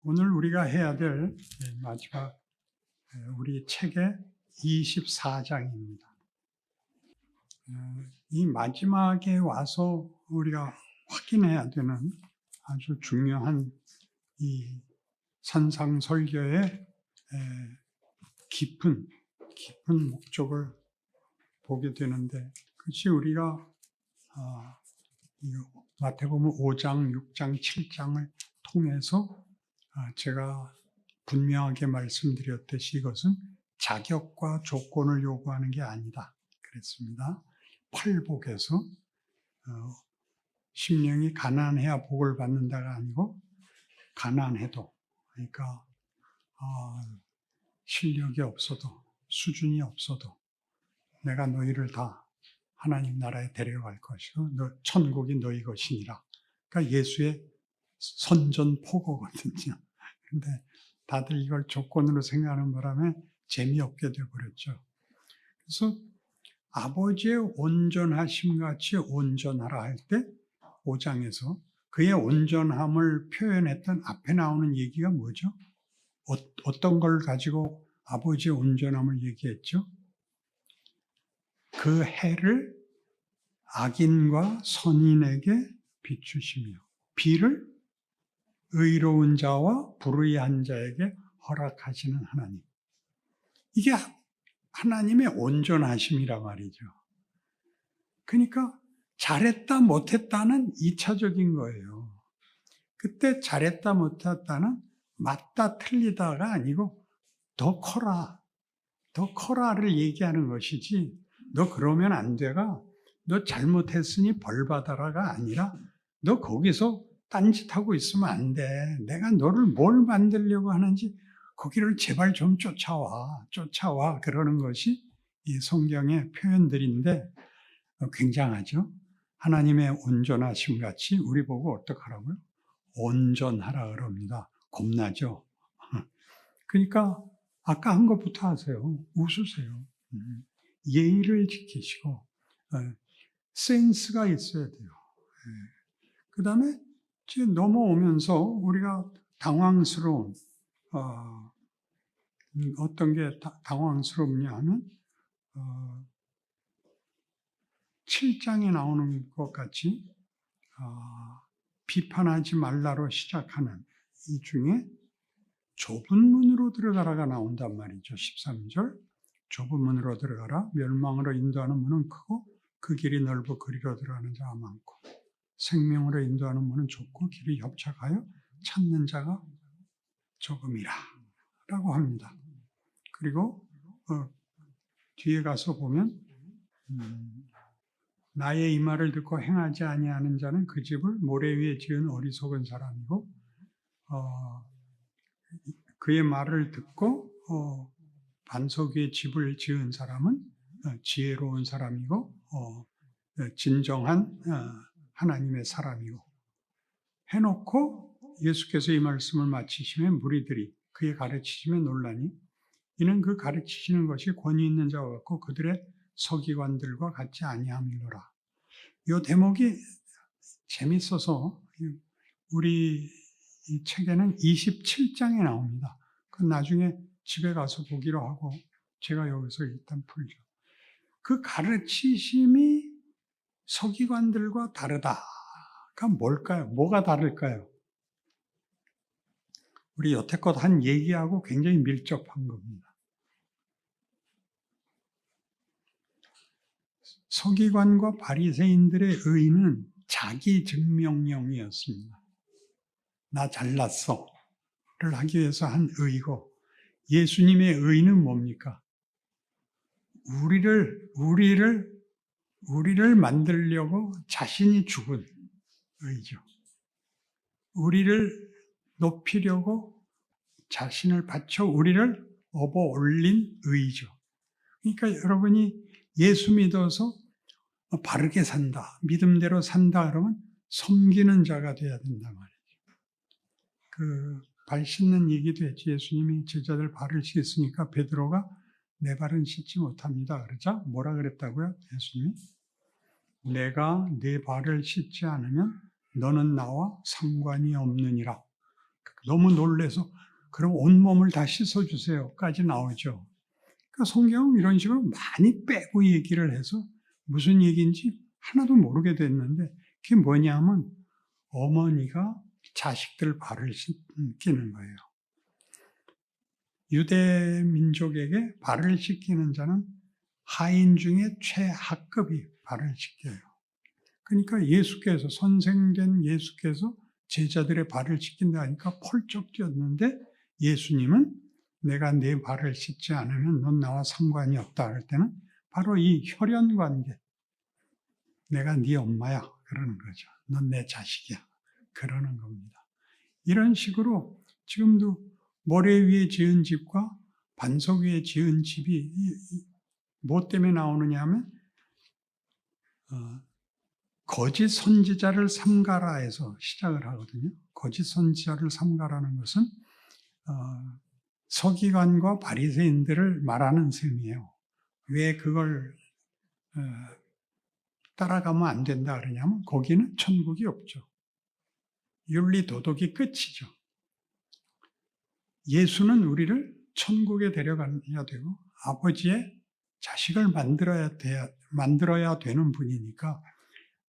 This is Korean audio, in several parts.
오늘 우리가 해야 될 마지막 우리 책의 24장입니다. 이 마지막에 와서 우리가 확인해야 되는 아주 중요한 이 산상설교의 깊은 목적을 보게 되는데, 그것이 우리가 마태복음 5장, 6장, 7장을 통해서 제가 분명하게 말씀드렸듯이 이것은 자격과 조건을 요구하는 게 아니다 그랬습니다. 팔복에서 심령이 가난해야 복을 받는다가 아니고, 가난해도, 그러니까 실력이 없어도, 수준이 없어도 내가 너희를 다 하나님 나라에 데려갈 것이고 천국이 너희 것이니라. 그러니까 예수의 선전포고거든요. 근데 다들 이걸 조건으로 생각하는 바람에 재미없게 되어버렸죠. 그래서 아버지의 온전하심 같이 온전하라 할 때 5장에서 그의 온전함을 표현했던 앞에 나오는 얘기가 뭐죠? 어떤 걸 가지고 아버지의 온전함을 얘기했죠? 그 해를 악인과 선인에게 비추시며 비를 의로운 자와 불의한 자에게 허락하시는 하나님. 이게 하나님의 온전하심이란 말이죠. 그러니까 잘했다 못했다는 2차적인 거예요. 그때 잘했다 못했다는 맞다 틀리다가 아니고 더 커라를 얘기하는 것이지, 너 그러면 안 돼가, 너 잘못했으니 벌 받아라가 아니라, 너 거기서 딴짓하고 있으면 안 돼. 내가 너를 뭘 만들려고 하는지 거기를 제발 좀 쫓아와 그러는 것이 이 성경의 표현들인데 굉장하죠. 하나님의 온전하심 같이 우리 보고 어떡하라고요? 온전하라 그럽니다. 겁나죠. 그러니까 아까 한 것부터 하세요. 웃으세요. 예의를 지키시고 센스가 있어야 돼요. 그 다음에 지금 넘어오면서 우리가 당황스러운 어떤 게 당황스럽냐 하면 7장에 나오는 것 같이 비판하지 말라로 시작하는 이 중에 좁은 문으로 들어가라가 나온단 말이죠. 13절 좁은 문으로 들어가라. 멸망으로 인도하는 문은 크고 그 길이 넓어 그리로 들어가는 자가 많고 생명으로 인도하는 문은 좁고 길이 협착하여 찾는 자가 조금이라 라고 합니다. 그리고 뒤에 가서 보면 나의 이 말을 듣고 행하지 아니하는 자는 그 집을 모래 위에 지은 어리석은 사람이고 그의 말을 듣고 반석 위에 집을 지은 사람은 지혜로운 사람이고 진정한 하나님의 사람이고, 해놓고 예수께서 이 말씀을 마치시면 무리들이 그의 가르치심에 놀라니 이는 그 가르치시는 것이 권위 있는 자와 같고 그들의 서기관들과 같지 아니함이로라. 이 대목이 재밌어서 우리 이 책에는 27장에 나옵니다. 그 나중에 집에 가서 보기로 하고 제가 여기서 일단 풀죠. 그 가르치심이 서기관들과 다르다가 뭘까요? 뭐가 다를까요? 우리 여태껏 한 얘기하고 굉장히 밀접한 겁니다. 서기관과 바리새인들의 의는 자기 증명용이었습니다. 나 잘났어를 하기 위해서 한 의고, 예수님의 의는 뭡니까? 우리를 만들려고 자신이 죽은 의죠. 우리를 높이려고 자신을 바쳐 우리를 업어 올린 의죠. 그러니까 여러분이 예수 믿어서 바르게 산다, 믿음대로 산다 그러면 섬기는 자가 돼야 된단 말이죠. 발 씻는 얘기도 했지. 예수님이 제자들 발을 씻으니까 베드로가 내 발은 씻지 못합니다 그러자 뭐라 그랬다고요? 예수님이 내가 네 발을 씻지 않으면 너는 나와 상관이 없느니라. 너무 놀래서 그럼 온몸을 다 씻어주세요까지 나오죠. 그러니까 성경은 이런 식으로 많이 빼고 얘기를 해서 무슨 얘기인지 하나도 모르게 됐는데 그게 뭐냐면 어머니가 자식들 발을 씻기는 거예요. 유대 민족에게 발을 씻기는 자는 하인 중에 최하급이 발을 씻겨요. 그러니까 예수께서 선생된 예수께서 제자들의 발을 씻긴다 하니까 펄쩍 뛰었는데 예수님은 내가 네 발을 씻지 않으면 넌 나와 상관이 없다 할 때는 바로 이 혈연 관계, 내가 네 엄마야 그러는 거죠. 넌 내 자식이야 그러는 겁니다. 이런 식으로 지금도 모래 위에 지은 집과 반석 위에 지은 집이 뭐 때문에 나오느냐 하면 거짓 선지자를 삼가라 해서 시작을 하거든요. 거짓 선지자를 삼가라는 것은 서기관과 바리새인들을 말하는 셈이에요. 왜 그걸 따라가면 안 된다 그러냐면 거기는 천국이 없죠. 윤리 도덕이 끝이죠. 예수는 우리를 천국에 데려가야 되고 아버지의 자식을 만들어야 되는 분이니까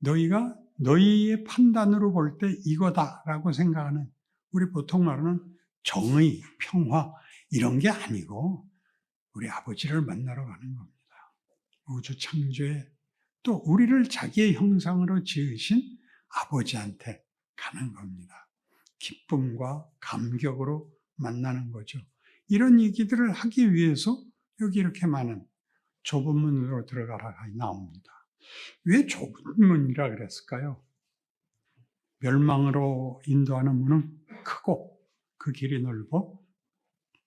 너희가 너희의 판단으로 볼 때 이거다라고 생각하는 우리 보통 말하는 정의, 평화 이런 게 아니고 우리 아버지를 만나러 가는 겁니다. 우주 창조에 또 우리를 자기의 형상으로 지으신 아버지한테 가는 겁니다. 기쁨과 감격으로 만나는 거죠. 이런 얘기들을 하기 위해서 여기 이렇게 많은 좁은 문으로 들어가라 나옵니다. 왜 좁은 문이라 그랬을까요? 멸망으로 인도하는 문은 크고 그 길이 넓어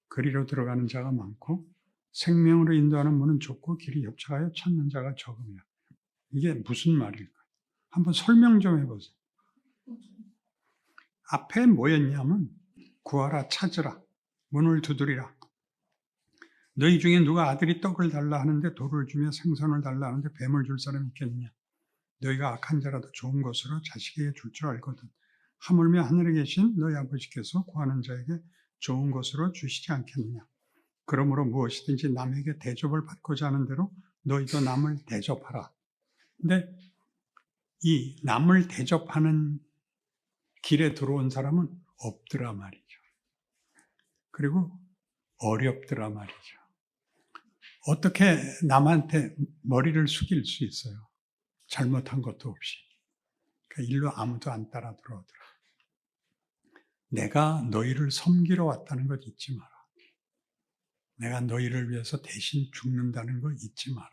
그리로 들어가는 자가 많고 생명으로 인도하는 문은 좁고 길이 협착하여 찾는 자가 적으며 이게 무슨 말일까요? 한번 설명 좀 해보세요. 앞에 뭐였냐면 구하라 찾으라 문을 두드리라 너희 중에 누가 아들이 떡을 달라 하는데 돌을 주며 생선을 달라 하는데 뱀을 줄 사람이 있겠느냐 너희가 악한 자라도 좋은 것으로 자식에게 줄 줄 알거든 하물며 하늘에 계신 너희 아버지께서 구하는 자에게 좋은 것으로 주시지 않겠느냐 그러므로 무엇이든지 남에게 대접을 받고자 하는 대로 너희도 남을 대접하라. 근데 이 남을 대접하는 길에 들어온 사람은 없더라 말이죠. 그리고 어렵더라 말이죠. 어떻게 남한테 머리를 숙일 수 있어요? 잘못한 것도 없이. 그러니까 일로 아무도 안 따라 들어오더라. 내가 너희를 섬기러 왔다는 것 잊지 마라. 내가 너희를 위해서 대신 죽는다는 것 잊지 마라.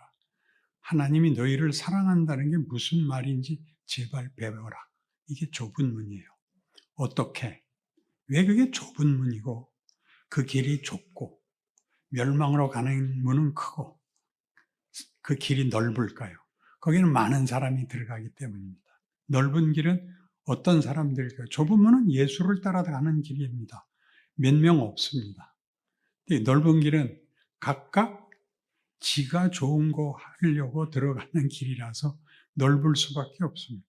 하나님이 너희를 사랑한다는 게 무슨 말인지 제발 배워라. 이게 좁은 문이에요. 어떻게? 왜 그게 좁은 문이고 그 길이 좁고 멸망으로 가는 문은 크고 그 길이 넓을까요? 거기는 많은 사람이 들어가기 때문입니다. 넓은 길은 어떤 사람들일까요? 좁은 문은 예수를 따라가는 길입니다. 몇 명 없습니다. 넓은 길은 각각 지가 좋은 거 하려고 들어가는 길이라서 넓을 수밖에 없습니다.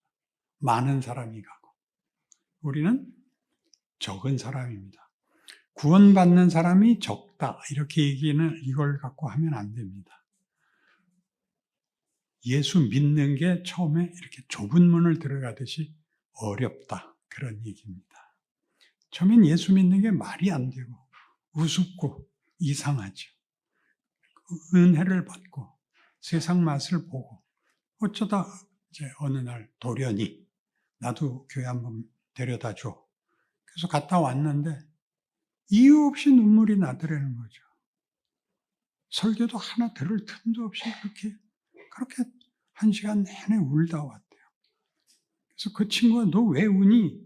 많은 사람이 가고 우리는 적은 사람입니다. 구원받는 사람이 적다 이렇게 얘기는 이걸 갖고 하면 안 됩니다. 예수 믿는 게 처음에 이렇게 좁은 문을 들어가듯이 어렵다 그런 얘기입니다. 처음엔 예수 믿는 게 말이 안 되고 우습고 이상하죠. 은혜를 받고 세상 맛을 보고 어쩌다 이제 어느 날 돌연히 나도 교회 한번 데려다 줘. 그래서 갔다 왔는데 이유 없이 눈물이 나더라는 거죠. 설교도 하나 들을 틈도 없이 그렇게 1시간 내내 울다 왔대요. 그래서 그 친구가 너 왜 우니?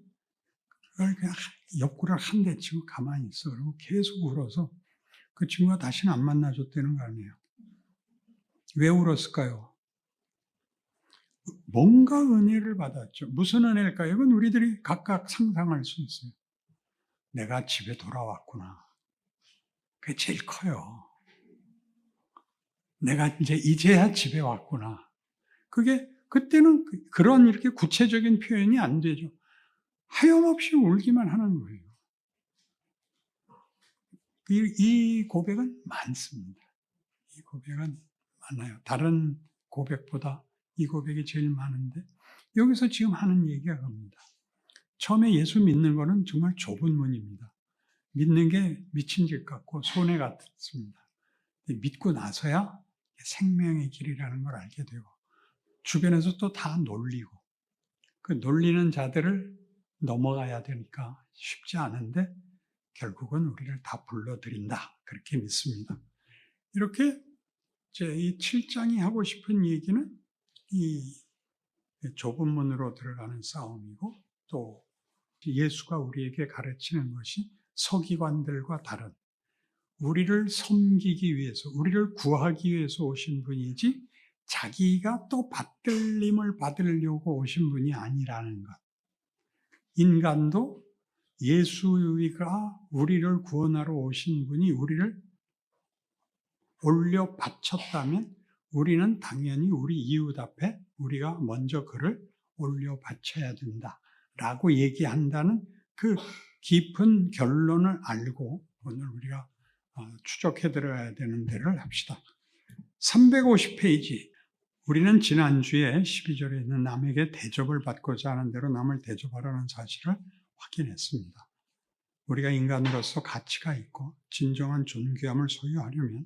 그걸 그냥 옆구리를 한 대 치고 가만히 있어. 그리고 계속 울어서 그 친구가 다시는 안 만나줬다는 거 아니에요. 왜 울었을까요? 뭔가 은혜를 받았죠. 무슨 은혜일까요? 이건 우리들이 각각 상상할 수 있어요. 내가 집에 돌아왔구나. 그게 제일 커요. 내가 이제야 집에 왔구나. 그때는 그런 이렇게 구체적인 표현이 안 되죠. 하염없이 울기만 하는 거예요. 이 고백은 많습니다. 이 고백은 많아요. 다른 고백보다 이 고백이 제일 많은데 여기서 지금 하는 얘기가 겁니다. 처음에 예수 믿는 거는 정말 좁은 문입니다. 믿는 게 미친 짓 같고 손해 같습니다. 믿고 나서야 생명의 길이라는 걸 알게 되고 주변에서 또 다 놀리고 그 놀리는 자들을 넘어가야 되니까 쉽지 않은데 결국은 우리를 다 불러들인다. 그렇게 믿습니다. 이렇게 이 7장이 하고 싶은 얘기는 이 좁은 문으로 들어가는 싸움이고 또 예수가 우리에게 가르치는 것이 서기관들과 다른 우리를 섬기기 위해서 우리를 구하기 위해서 오신 분이지 자기가 또 받들림을 받으려고 오신 분이 아니라는 것. 인간도 예수가 우리를 구원하러 오신 분이 우리를 올려 바쳤다면 우리는 당연히 우리 이웃 앞에 우리가 먼저 그를 올려 바쳐야 된다라고 얘기한다는 그 깊은 결론을 알고 오늘 우리가 추적해 들어야 되는 데를 합시다. 350페이지. 우리는 지난주에 12절에 있는 남에게 대접을 받고자 하는 대로 남을 대접하라는 사실을 확인했습니다. 우리가 인간으로서 가치가 있고 진정한 존귀함을 소유하려면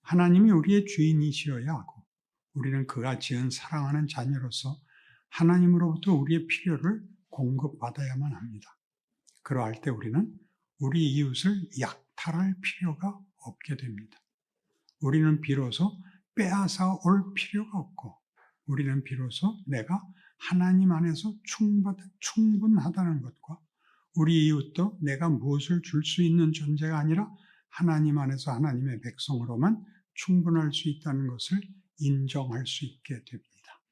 하나님이 우리의 주인이시어야 하고 우리는 그가 지은 사랑하는 자녀로서 하나님으로부터 우리의 필요를 공급받아야만 합니다. 그러할 때 우리는 우리 이웃을 약탈할 필요가 없게 됩니다. 우리는 비로소 빼앗아 올 필요가 없고 우리는 비로소 내가 하나님 안에서 충분하다는 것과 우리 이웃도 내가 무엇을 줄 수 있는 존재가 아니라 하나님 안에서 하나님의 백성으로만 충분할 수 있다는 것을 인정할 수 있게 됩니다.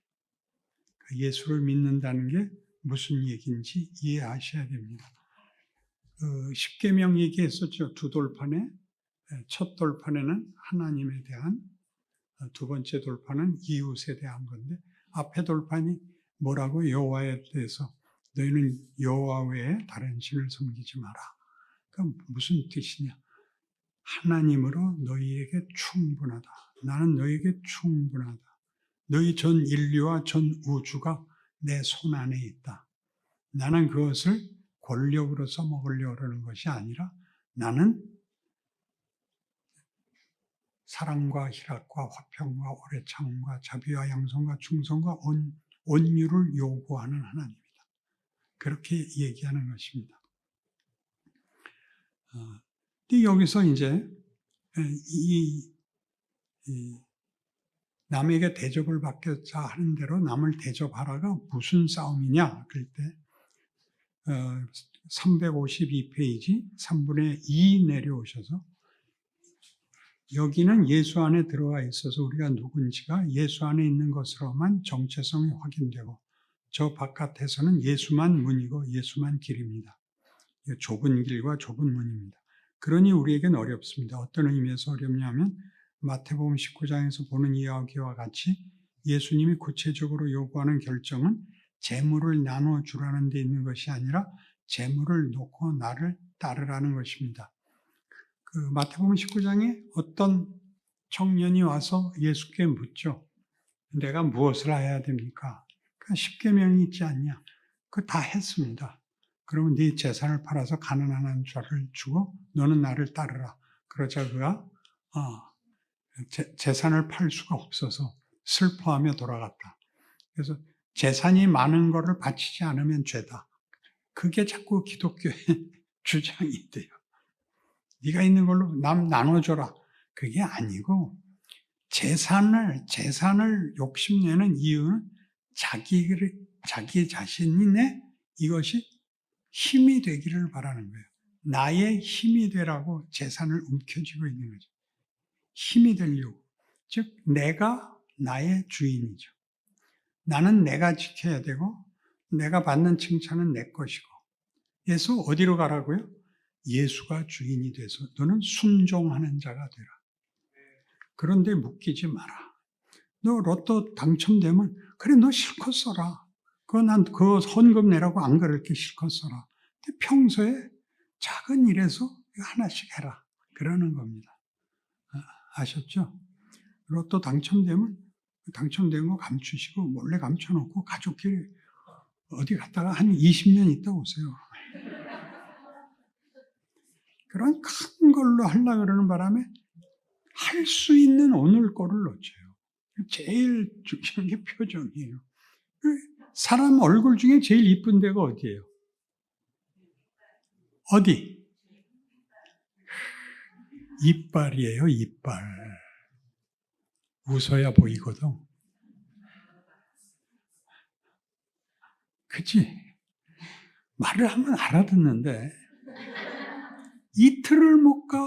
예수를 믿는다는 게 무슨 얘기인지 이해하셔야 됩니다. 십계명 얘기했었죠. 두 돌판에 첫 돌판에는 하나님에 대한 두 번째 돌판은 이웃에 대한 건데 앞에 돌판이 뭐라고 여호와에 대해서 너희는 여호와 외에 다른 신을 섬기지 마라. 그럼 무슨 뜻이냐? 하나님으로 너희에게 충분하다. 나는 너희에게 충분하다. 너희 전 인류와 전 우주가 내 손 안에 있다. 나는 그것을 권력으로 써먹으려고 하는 것이 아니라 나는 사랑과 희락과 화평과 오래 참음과 자비와 양성과 충성과 온유를 요구하는 하나님이다. 그렇게 얘기하는 것입니다. 근데 여기서 이제 남에게 대접을 받고자 하는 대로 남을 대접하라가 무슨 싸움이냐 그럴 때 352페이지 3분의 2 내려오셔서 여기는 예수 안에 들어와 있어서 우리가 누군지가 예수 안에 있는 것으로만 정체성이 확인되고 저 바깥에서는 예수만 문이고 예수만 길입니다. 좁은 길과 좁은 문입니다. 그러니 우리에겐 어렵습니다. 어떤 의미에서 어렵냐면 마태복음 19장에서 보는 이야기와 같이 예수님이 구체적으로 요구하는 결정은 재물을 나눠주라는 데 있는 것이 아니라 재물을 놓고 나를 따르라는 것입니다. 마태복음 19장에 어떤 청년이 와서 예수께 묻죠. 내가 무엇을 해야 됩니까? 그 십계명이 있지 않냐? 그거 다 했습니다. 그러면 네 재산을 팔아서 가난한 자를 주고 너는 나를 따르라. 그러자 그가 재산을 팔 수가 없어서 슬퍼하며 돌아갔다. 그래서 재산이 많은 거를 바치지 않으면 죄다. 그게 자꾸 기독교의 주장이 돼요. 네가 있는 걸로 남 나눠줘라. 그게 아니고 재산을 욕심내는 이유는 자기 자신의 이것이 힘이 되기를 바라는 거예요. 나의 힘이 되라고 재산을 움켜쥐고 있는 거죠. 힘이 되려고. 즉 내가 나의 주인이죠. 나는 내가 지켜야 되고 내가 받는 칭찬은 내 것이고. 그래서 어디로 가라고요? 예수가 주인이 돼서 너는 순종하는 자가 되라. 그런데 묶이지 마라. 너 로또 당첨되면 그래 너 실컷 써라. 그거 헌금 내라고 안 그럴게 실컷 써라. 근데 평소에 작은 일에서 하나씩 해라. 그러는 겁니다. 아셨죠? 로또 당첨되면 당첨된 거 감추시고 몰래 감춰놓고 가족끼리 어디 갔다가 한 20년 있다 오세요. 그런 큰 걸로 하려고 그러는 바람에 할 수 있는 오늘 거를 놓쳐요. 제일 중요한 게 표정이에요. 사람 얼굴 중에 제일 이쁜 데가 어디예요? 어디? 이빨이에요, 이빨. 웃어야 보이거든. 그치? 말을 하면 알아듣는데 이틀을 못 가.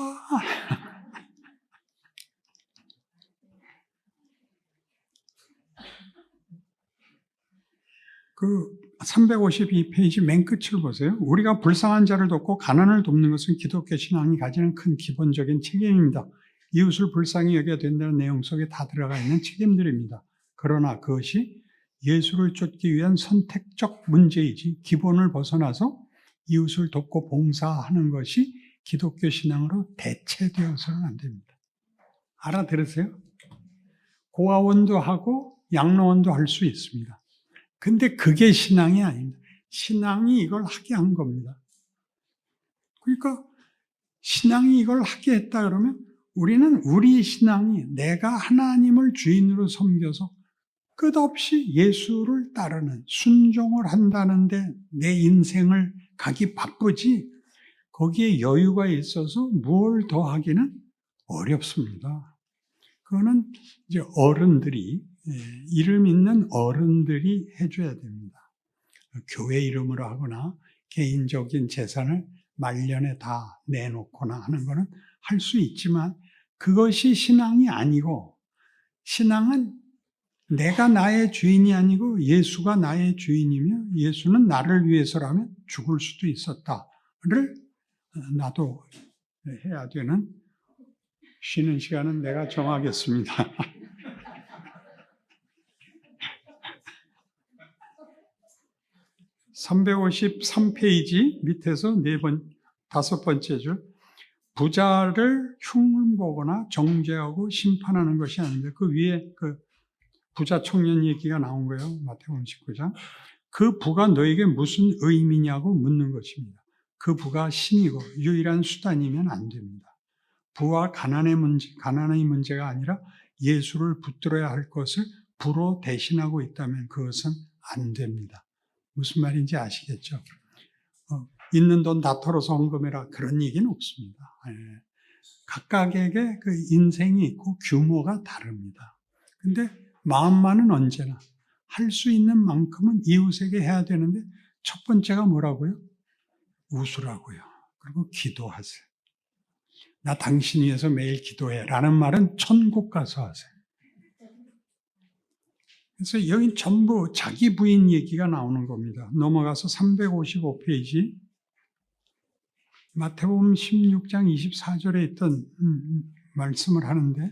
그 352페이지 맨 끝을 보세요. 우리가 불쌍한 자를 돕고 가난을 돕는 것은 기독교 신앙이 가지는 큰 기본적인 책임입니다. 이웃을 불쌍히 여겨야 된다는 내용 속에 다 들어가 있는 책임들입니다. 그러나 그것이 예수를 쫓기 위한 선택적 문제이지 기본을 벗어나서 이웃을 돕고 봉사하는 것이 기독교 신앙으로 대체되어서는 안 됩니다. 알아들으세요? 고아원도 하고 양로원도 할 수 있습니다. 근데 그게 신앙이 아닙니다. 신앙이 이걸 하게 한 겁니다. 그러니까 신앙이 이걸 하게 했다 그러면 우리는 우리 신앙이 내가 하나님을 주인으로 섬겨서 끝없이 예수를 따르는 순종을 한다는데 내 인생을 가기 바쁘지 거기에 여유가 있어서 뭘 더 하기는 어렵습니다. 그거는 이제 어른들이 이름 있는 어른들이 해줘야 됩니다. 교회 이름으로 하거나 개인적인 재산을 말년에 다 내놓거나 하는 거는 할 수 있지만 그것이 신앙이 아니고 신앙은 내가 나의 주인이 아니고 예수가 나의 주인이며 예수는 나를 위해서라면 죽을 수도 있었다를 나도 해야 되는 쉬는 시간은 내가 정하겠습니다. 353페이지 밑에서 5번째 줄 부자를 흉보거나 정죄하고 심판하는 것이 아닌데 그 위에 그 부자 청년 얘기가 나온 거예요. 마태복음 19장. 그 부가 너에게 무슨 의미냐고 묻는 것입니다. 그 부가 신이고 유일한 수단이면 안 됩니다. 부와 가난의 문제가 아니라 예수를 붙들어야 할 것을 부로 대신하고 있다면 그것은 안 됩니다. 무슨 말인지 아시겠죠? 있는 돈 다 털어서 헌금해라 그런 얘기는 없습니다. 각각에게 그 인생이 있고 규모가 다릅니다. 근데 마음만은 언제나 할 수 있는 만큼은 이웃에게 해야 되는데 첫 번째가 뭐라고요? 웃으라고요. 그리고 기도하세요. 나 당신 위해서 매일 기도해 라는 말은 천국 가서 하세요. 그래서 여기 전부 자기 부인 얘기가 나오는 겁니다. 넘어가서 355페이지 마태복음 16장 24절에 있던 말씀을 하는데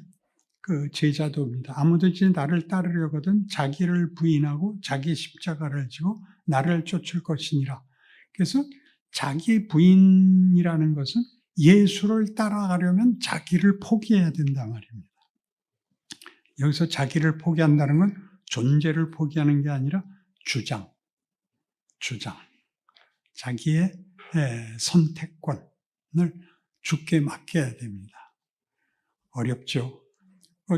그 제자도입니다. 아무든지 나를 따르려거든 자기를 부인하고 자기 십자가를 지고 나를 쫓을 것이니라. 그래서 자기 부인이라는 것은 예수를 따라가려면 자기를 포기해야 된단 말입니다. 여기서 자기를 포기한다는 건 존재를 포기하는 게 아니라 주장. 자기의 선택권을 주께 맡겨야 됩니다. 어렵죠?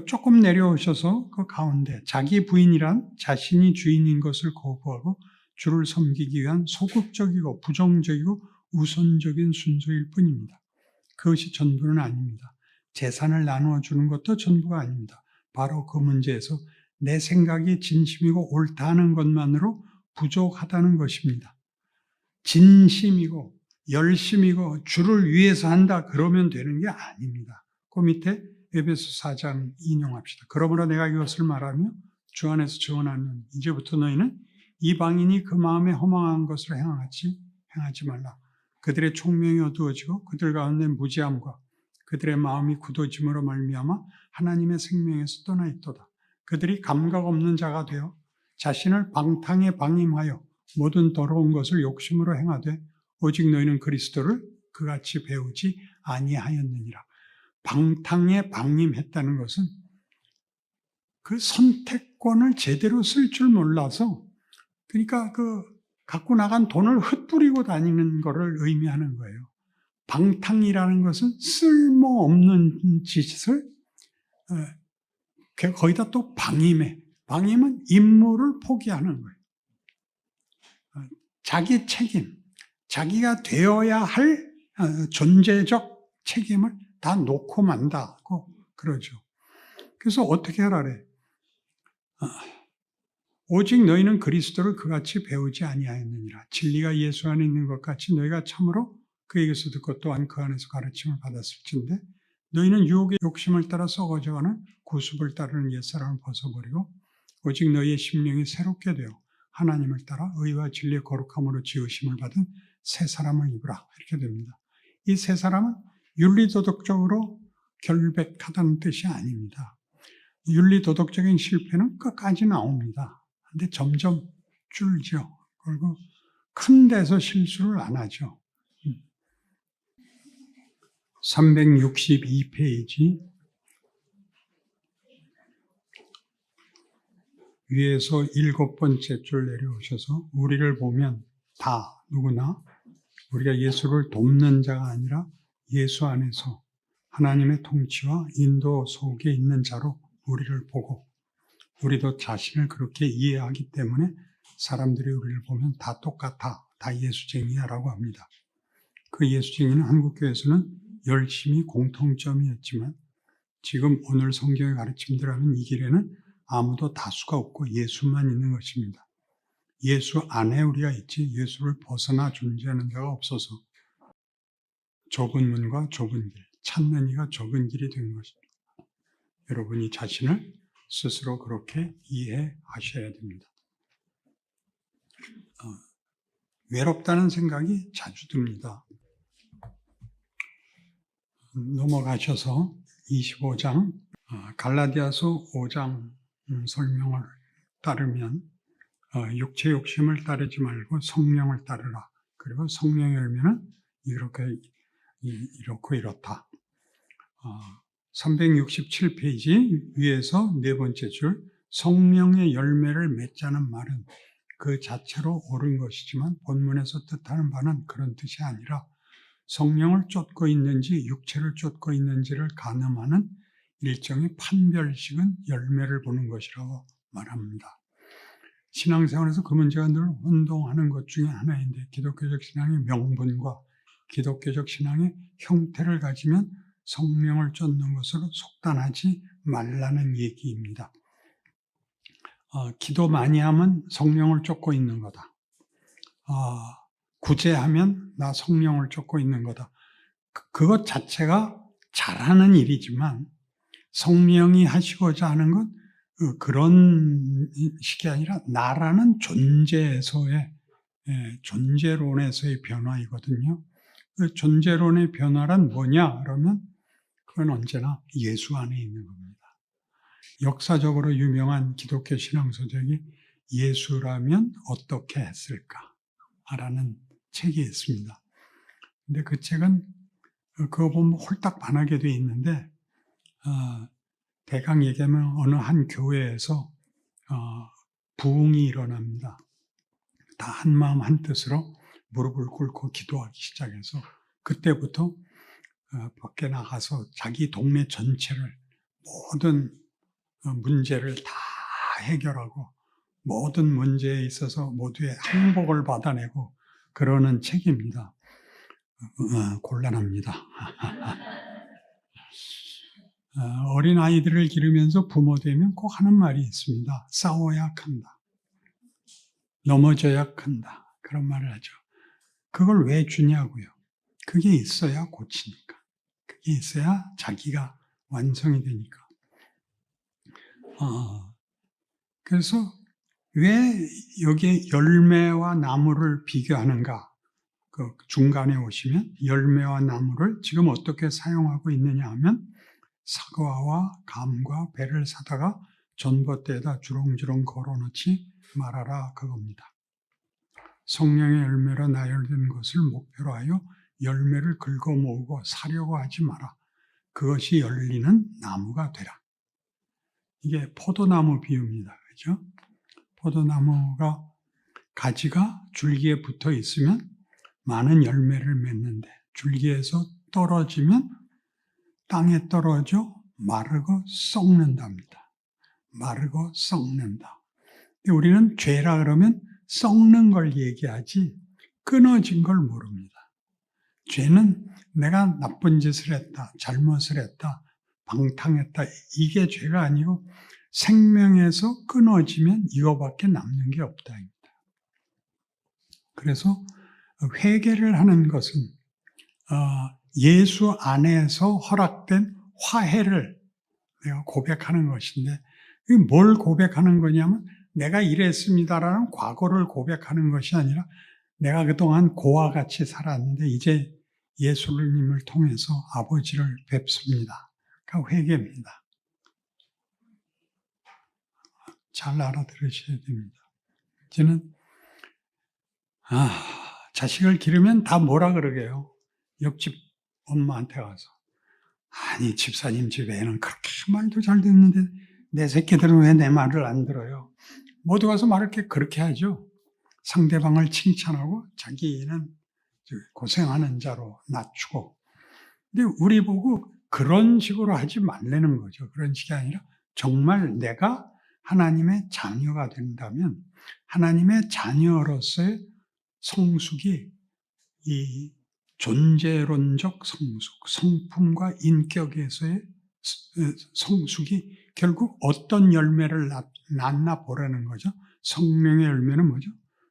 조금 내려오셔서 그 가운데 자기 부인이란 자신이 주인인 것을 거부하고 주를 섬기기 위한 소극적이고 부정적이고 우선적인 순서일 뿐입니다. 그것이 전부는 아닙니다. 재산을 나누어 주는 것도 전부가 아닙니다. 바로 그 문제에서 내 생각이 진심이고 옳다는 것만으로 부족하다는 것입니다. 진심이고 열심이고 주를 위해서 한다 그러면 되는 게 아닙니다. 그 밑에 에베소 4장 인용합시다. 그러므로 내가 이것을 말하며 주 안에서 증언하는 이제부터 너희는 이방인이 그 마음에 허망한 것을 행하지 말라. 그들의 총명이 어두워지고 그들 가운데 무지함과 그들의 마음이 굳어짐으로 말미암아 하나님의 생명에서 떠나 있도다. 그들이 감각 없는 자가 되어 자신을 방탕에 방임하여 모든 더러운 것을 욕심으로 행하되 오직 너희는 그리스도를 그같이 배우지 아니하였느니라. 방탕에 방임했다는 것은 그 선택권을 제대로 쓸 줄 몰라서, 그러니까 그 갖고 나간 돈을 흩뿌리고 다니는 것을 의미하는 거예요. 방탕이라는 것은 쓸모없는 짓을 거기다 또 방임해. 방임은 임무를 포기하는 거예요. 자기 책임, 자기가 되어야 할 존재적 책임을 다 놓고 만다고 그러죠. 그래서 어떻게 하라 그래? 오직 너희는 그리스도를 그같이 배우지 아니하였느니라. 진리가 예수 안에 있는 것 같이 너희가 참으로 그에게서 듣고 또한 그 안에서 가르침을 받았을진데 너희는 유혹의 욕심을 따라 썩어져가는 구습을 따르는 옛사람을 벗어버리고 오직 너희의 심령이 새롭게 되어 하나님을 따라 의와 진리의 거룩함으로 지으심을 받은 새 사람을 입으라. 이렇게 됩니다. 이 새 사람은 윤리도덕적으로 결백하다는 뜻이 아닙니다. 윤리도덕적인 실패는 끝까지 나옵니다. 근데 점점 줄죠. 그리고 큰 데서 실수를 안 하죠. 362페이지 위에서 7번째 줄 내려오셔서 우리를 보면 다 누구나 우리가 예수를 돕는 자가 아니라 예수 안에서 하나님의 통치와 인도 속에 있는 자로 우리를 보고 우리도 자신을 그렇게 이해하기 때문에 사람들이 우리를 보면 다 똑같아, 다 예수쟁이야 라고 합니다. 그 예수쟁이는 한국교회에서는 열심히 공통점이었지만 지금 오늘 성경의 가르침대로 하면 이 길에는 아무도 다수가 없고 예수만 있는 것입니다. 예수 안에 우리가 있지 예수를 벗어나 존재하는 자가 없어서 좁은 문과 좁은 길, 찾는 이가 좁은 길이 된 것입니다. 여러분이 자신을 스스로 그렇게 이해하셔야 됩니다. 외롭다는 생각이 자주 듭니다. 넘어가셔서 25장, 갈라디아서 5장 설명을 따르면 육체 욕심을 따르지 말고 성령을 따르라. 그리고 성령의 열매는 이렇고 이렇다. 367페이지 위에서 네 번째 줄 성령의 열매를 맺자는 말은 그 자체로 옳은 것이지만 본문에서 뜻하는 바는 그런 뜻이 아니라 성령을 쫓고 있는지 육체를 쫓고 있는지를 가늠하는 일종의 판별식은 열매를 보는 것이라고 말합니다. 신앙생활에서 그 문제가 늘 혼동하는 것 중에 하나인데 기독교적 신앙의 명분과 기독교적 신앙의 형태를 가지면 성령을 쫓는 것으로 속단하지 말라는 얘기입니다. 기도 많이 하면 성령을 쫓고 있는 거다. 구제하면 나 성령을 쫓고 있는 거다. 그것 자체가 잘하는 일이지만 성령이 하시고자 하는 건 그런 식이 아니라 나라는 존재에서의 존재론에서의 변화이거든요. 그 존재론의 변화란 뭐냐? 그러면 그건 언제나 예수 안에 있는 겁니다. 역사적으로 유명한 기독교 신앙서적이 예수라면 어떻게 했을까? 라는 책이 있습니다. 근데 그 책은 그거 보면 홀딱 반하게 돼 있는데 대강 얘기하면 어느 한 교회에서 부흥이 일어납니다. 다 한마음 한뜻으로 무릎을 꿇고 기도하기 시작해서 그때부터 밖에 나가서 자기 동네 전체를 모든 문제를 다 해결하고 모든 문제에 있어서 모두의 항복을 받아내고 그러는 책입니다. 곤란합니다. 어린 아이들을 기르면서 부모 되면 꼭 하는 말이 있습니다. 싸워야 큰다. 넘어져야 큰다. 그런 말을 하죠. 그걸 왜 주냐고요. 그게 있어야 고치니까. 그게 있어야 자기가 완성이 되니까. 그래서 왜 여기에 열매와 나무를 비교하는가? 그 중간에 오시면 열매와 나무를 지금 어떻게 사용하고 있느냐 하면 사과와 감과 배를 사다가 전봇대에다 주렁주렁 걸어놓지 말아라 그겁니다. 성령의 열매로 나열된 것을 목표로 하여 열매를 긁어 모으고 사려고 하지 마라. 그것이 열리는 나무가 되라. 이게 포도나무 비유입니다. 그죠? 포도나무가 가지가 줄기에 붙어 있으면 많은 열매를 맺는데 줄기에서 떨어지면 땅에 떨어져 마르고 썩는답니다. 마르고 썩는다. 우리는 죄라 그러면 썩는 걸 얘기하지 끊어진 걸 모릅니다. 죄는 내가 나쁜 짓을 했다, 잘못을 했다, 방탕했다, 이게 죄가 아니고 생명에서 끊어지면 이거밖에 남는 게 없다입니다. 그래서 회개를 하는 것은 예수 안에서 허락된 화해를 내가 고백하는 것인데, 뭘 고백하는 거냐면 내가 이랬습니다라는 과거를 고백하는 것이 아니라 내가 그동안 고와 같이 살았는데 이제 예수님을 통해서 아버지를 뵙습니다. 그러니까 회개입니다. 잘 알아들으셔야 됩니다. 저는 자식을 기르면 다 뭐라 그러게요. 옆집 엄마한테 가서 아니 집사님 집 애는 그렇게 말도 잘 듣는데 내 새끼들은 왜 내 말을 안 들어요. 모두 가서 말을 그렇게 하죠. 상대방을 칭찬하고 자기는 고생하는 자로 낮추고. 근데 우리 보고 그런 식으로 하지 말라는 거죠. 그런 식이 아니라 정말 내가 하나님의 자녀가 된다면 하나님의 자녀로서의 성숙이 이 존재론적 성숙, 성품과 인격에서의 성숙이 결국 어떤 열매를 낳나 보라는 거죠. 성령의 열매는 뭐죠?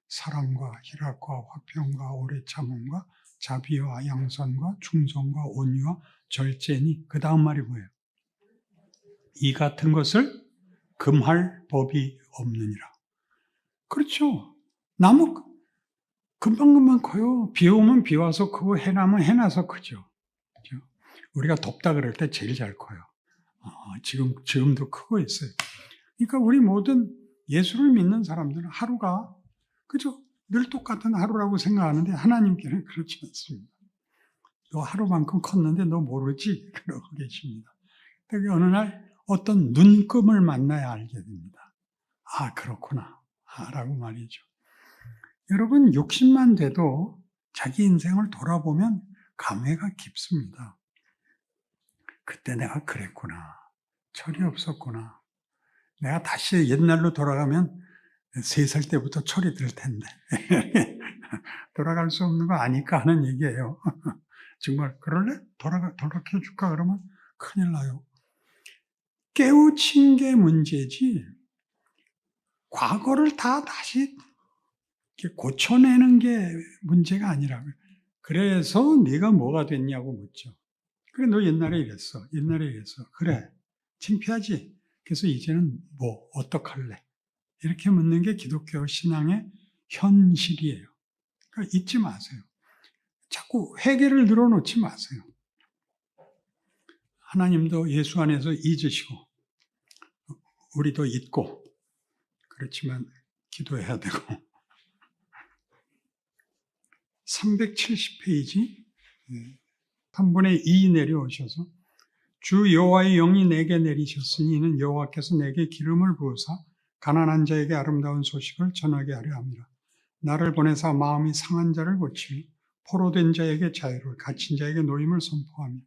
사랑과 희락과 화평과 오래 참음과 자비와 양선과 충성과 온유와 절제니 그 다음 말이 뭐예요? 이 같은 것을 금할 법이 없느니라. 그렇죠. 나무 금방금방 커요. 비 오면 비 와서 크고 해나면 해나서 크죠. 그렇죠? 우리가 덥다 그럴 때 제일 잘 커요. 지금도 크고 있어요. 그러니까 우리 모든 예수를 믿는 사람들은 하루가 그죠? 늘 똑같은 하루라고 생각하는데 하나님께는 그렇지 않습니다. 너 하루만큼 컸는데 너 모르지? 그러고 계십니다. 그게 어느 날 어떤 눈금을 만나야 알게 됩니다. 아, 그렇구나. 라고 말이죠. 여러분, 60만 돼도 자기 인생을 돌아보면 감회가 깊습니다. 그때 내가 그랬구나. 철이 없었구나. 내가 다시 옛날로 돌아가면 3살 때부터 철이 들 텐데. 돌아갈 수 없는 거 아니까 하는 얘기예요. 정말 그럴래? 돌아켜 줄까? 그러면 큰일 나요. 깨우친 게 문제지 과거를 다시 고쳐내는 게 문제가 아니라고요. 그래서 네가 뭐가 됐냐고 묻죠. 그래, 너 옛날에 이랬어. 옛날에 이랬어. 그래, 창피하지? 그래서 이제는 뭐 어떡할래? 이렇게 묻는 게 기독교 신앙의 현실이에요. 그러니까 잊지 마세요. 자꾸 회개를 늘어놓지 마세요. 하나님도 예수 안에서 잊으시고 우리도 잊고 그렇지만 기도해야 되고 370페이지 3분의 2 내려오셔서 주 여호와의 영이 내게 내리셨으니 이는 여호와께서 내게 기름을 부으사 가난한 자에게 아름다운 소식을 전하게 하려 함이라. 나를 보내사 마음이 상한 자를 고치며 포로된 자에게 자유를 갇힌 자에게 노임을 선포하며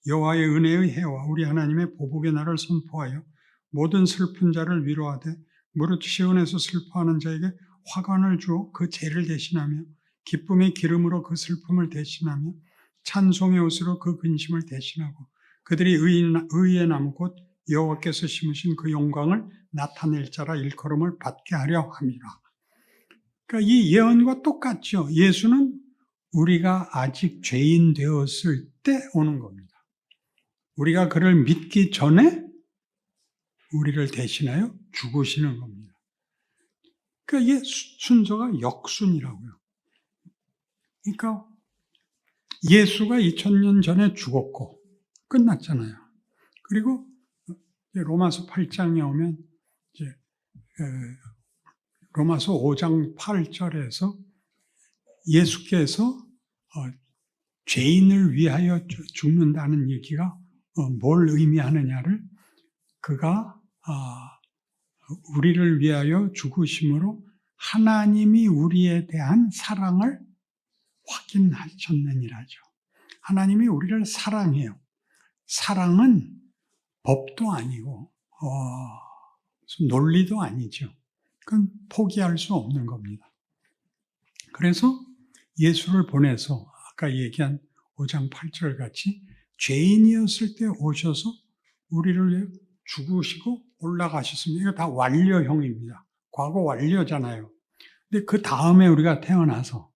여호와의 은혜의 해와 우리 하나님의 보복의 날을 선포하여 모든 슬픈 자를 위로하되 무릇 시온에서 슬퍼하는 자에게 화관을 주어 그 죄를 대신하며 기쁨의 기름으로 그 슬픔을 대신하며 찬송의 옷으로 그 근심을 대신하고 그들이 의의 나무 곧 여호와께서 심으신 그 영광을 나타낼 자라 일컬음을 받게 하려 함이라. 그러니까 이 예언과 똑같죠. 예수는 우리가 아직 죄인 되었을 때 오는 겁니다. 우리가 그를 믿기 전에 우리를 대신하여 죽으시는 겁니다. 그러니까 이게 순서가 역순이라고요. 그러니까 예수가 2000년 전에 죽었고 끝났잖아요. 그리고 로마서 8장에 오면 이제 로마서 5장 8절에서 예수께서 죄인을 위하여 죽는다는 얘기가 뭘 의미하느냐를 그가 우리를 위하여 죽으심으로 하나님이 우리에 대한 사랑을 확인하셨느니라죠. 하나님이 우리를 사랑해요. 사랑은 법도 아니고 논리도 아니죠. 그건 포기할 수 없는 겁니다. 그래서 예수를 보내서 아까 얘기한 5장 8절 같이 죄인이었을 때 오셔서 우리를 위해 죽으시고 올라가셨습니다. 이거 다 완료형입니다. 과거 완료잖아요. 근데 그 다음에 우리가 태어나서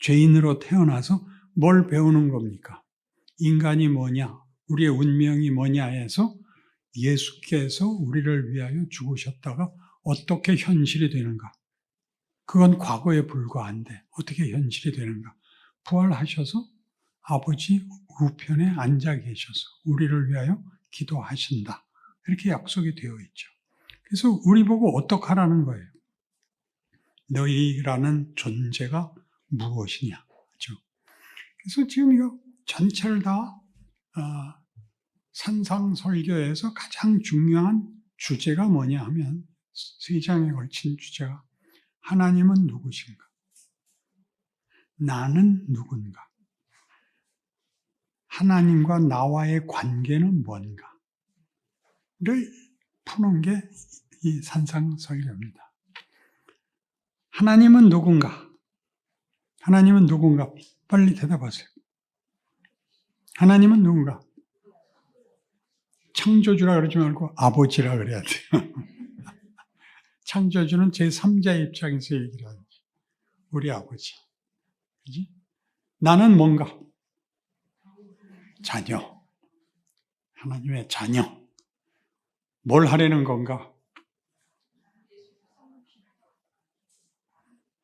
죄인으로 태어나서 뭘 배우는 겁니까? 인간이 뭐냐? 우리의 운명이 뭐냐 해서 예수께서 우리를 위하여 죽으셨다가 어떻게 현실이 되는가? 그건 과거에 불과한데 어떻게 현실이 되는가? 부활하셔서 아버지 우편에 앉아 계셔서 우리를 위하여 기도하신다. 이렇게 약속이 되어 있죠. 그래서 우리 보고 어떡하라는 거예요? 너희라는 존재가 무엇이냐? 그렇죠? 그래서 지금 이거 전체를 다 산상설교에서 가장 중요한 주제가 뭐냐 하면 3장에 걸친 주제가 하나님은 누구신가? 나는 누군가? 하나님과 나와의 관계는 뭔가? 를 푸는 게 이 산상설교입니다. 하나님은 누군가? 하나님은 누군가? 빨리 대답하세요. 하나님은 누군가? 창조주라 그러지 말고 아버지라 그래야 돼요. 창조주는 제3자 입장에서 얘기를 하죠. 우리 아버지. 그지? 나는 뭔가? 자녀. 하나님의 자녀. 뭘 하려는 건가?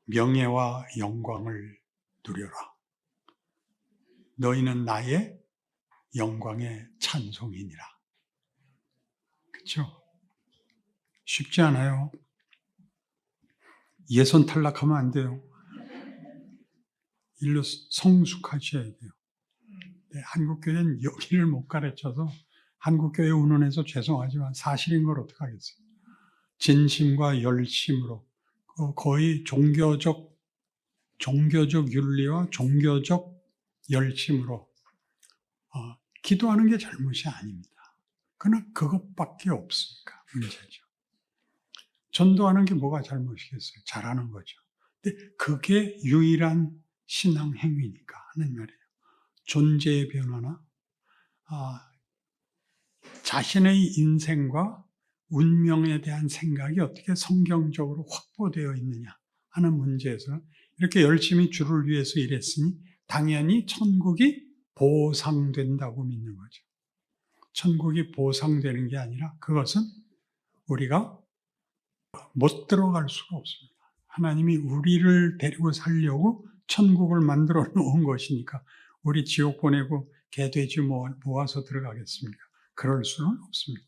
명예와 영광을 누려라. 너희는 나의 영광의 찬송이니라. 그렇죠? 쉽지 않아요. 예선 탈락하면 안 돼요. 일로 성숙하셔야 돼요. 네, 한국교회는 여기를 못 가르쳐서 한국교회 운원해서 죄송하지만 사실인 걸 어떡하겠어요. 진심과 열심으로 거의 종교적 윤리와 종교적 열심으로 기도하는 게 잘못이 아닙니다. 그러나 그것밖에 없으니까 문제죠. 전도하는 게 뭐가 잘못이겠어요? 잘하는 거죠. 근데 그게 유일한 신앙 행위니까 하는 말이에요. 존재의 변화나 자신의 인생과 운명에 대한 생각이 어떻게 성경적으로 확보되어 있느냐 하는 문제에서 이렇게 열심히 주를 위해서 일했으니 당연히 천국이 보상된다고 믿는 거죠. 천국이 보상되는 게 아니라 그것은 우리가 못 들어갈 수가 없습니다. 하나님이 우리를 데리고 살려고 천국을 만들어 놓은 것이니까 우리 지옥 보내고 개돼지 모아서 들어가겠습니까? 그럴 수는 없습니다.